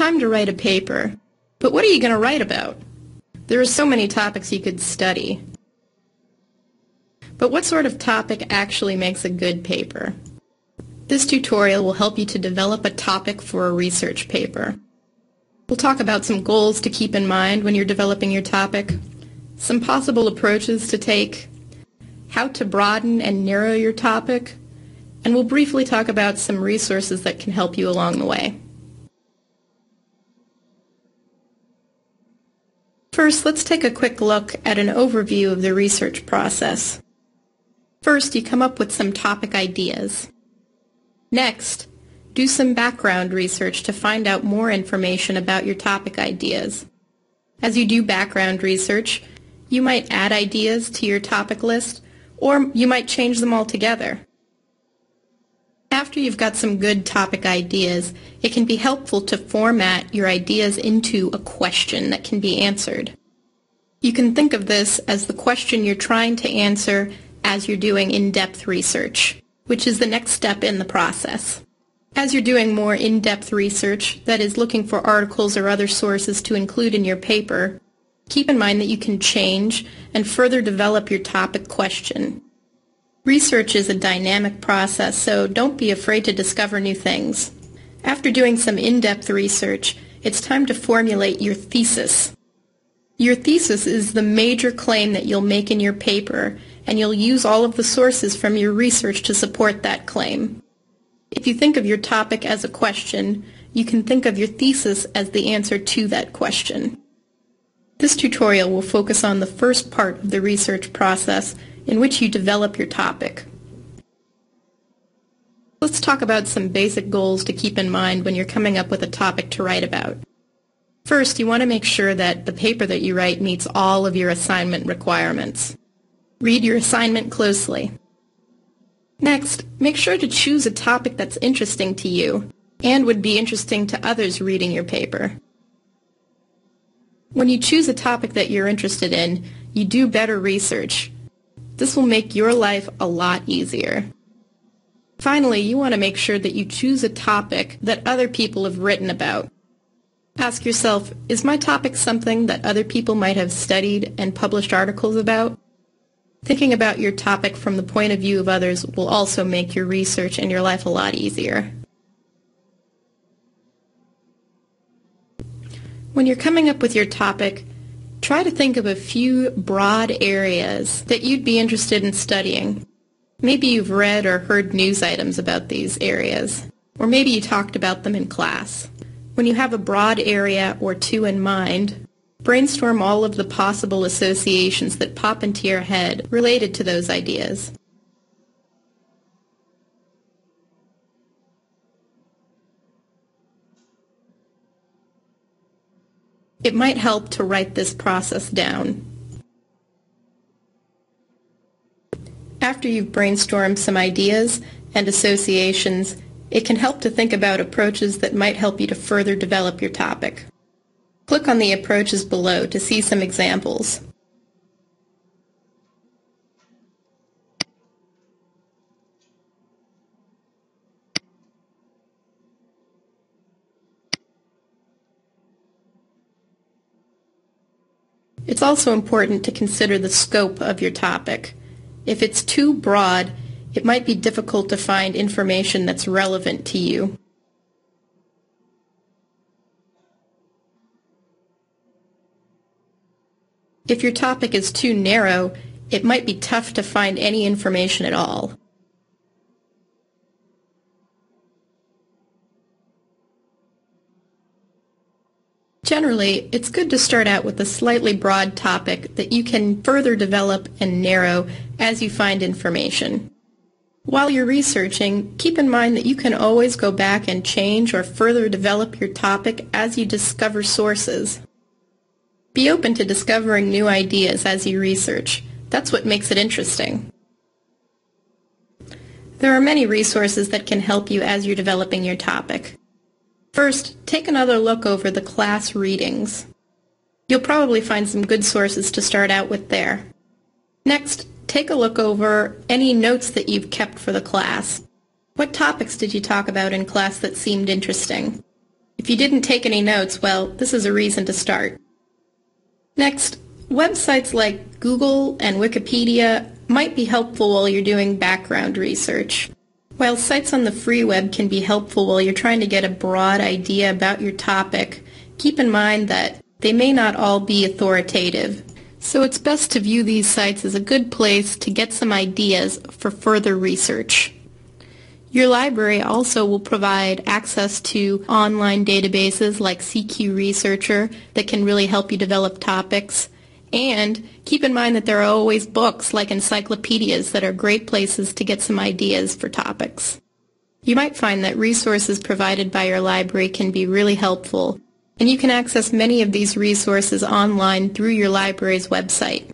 time to write a paper. But what are you going to write about? There are so many topics you could study. But what sort of topic actually makes a good paper? This tutorial will help you to develop a topic for a research paper. We'll talk about some goals to keep in mind when you're developing your topic, some possible approaches to take, how to broaden and narrow your topic, and we'll briefly talk about some resources that can help you along the way. First, let's take a quick look at an overview of the research process. First, you come up with some topic ideas. Next, do some background research to find out more information about your topic ideas. As you do background research, you might add ideas to your topic list, or you might change them altogether. After you've got some good topic ideas, it can be helpful to format your ideas into a question that can be answered. You can think of this as the question you're trying to answer as you're doing in-depth research, which is the next step in the process. As you're doing more in-depth research, that is looking for articles or other sources to include in your paper, keep in mind that you can change and further develop your topic question. Research is a dynamic process, so don't be afraid to discover new things. After doing some in-depth research, it's time to formulate your thesis. Your thesis is the major claim that you'll make in your paper, and you'll use all of the sources from your research to support that claim. If you think of your topic as a question, you can think of your thesis as the answer to that question. This tutorial will focus on the first part of the research process, in which you develop your topic. Let's talk about some basic goals to keep in mind when you're coming up with a topic to write about. First, you want to make sure that the paper that you write meets all of your assignment requirements. Read your assignment closely. Next, make sure to choose a topic that's interesting to you and would be interesting to others reading your paper. When you choose a topic that you're interested in, you do better research. This will make your life a lot easier. Finally, you want to make sure that you choose a topic that other people have written about. Ask yourself, is my topic something that other people might have studied and published articles about? Thinking about your topic from the point of view of others will also make your research and your life a lot easier. When you're coming up with your topic, try to think of a few broad areas that you'd be interested in studying. Maybe you've read or heard news items about these areas, or maybe you talked about them in class. When you have a broad area or two in mind, brainstorm all of the possible associations that pop into your head related to those ideas. It might help to write this process down. After you've brainstormed some ideas and associations, it can help to think about approaches that might help you to further develop your topic. Click on the approaches below to see some examples. It's also important to consider the scope of your topic. If it's too broad, it might be difficult to find information that's relevant to you. If your topic is too narrow, it might be tough to find any information at all. Generally, it's good to start out with a slightly broad topic that you can further develop and narrow as you find information. While you're researching, keep in mind that you can always go back and change or further develop your topic as you discover sources. Be open to discovering new ideas as you research. That's what makes it interesting. There are many resources that can help you as you're developing your topic. First, take another look over the class readings. You'll probably find some good sources to start out with there. Next, take a look over any notes that you've kept for the class. What topics did you talk about in class that seemed interesting? If you didn't take any notes, well, this is a reason to start. Next, websites like Google and Wikipedia might be helpful while you're doing background research. While sites on the free web can be helpful while you're trying to get a broad idea about your topic, keep in mind that they may not all be authoritative. So it's best to view these sites as a good place to get some ideas for further research. Your library also will provide access to online databases like CQ Researcher that can really help you develop topics. And keep in mind that there are always books like encyclopedias that are great places to get some ideas for topics. You might find that resources provided by your library can be really helpful, and you can access many of these resources online through your library's website.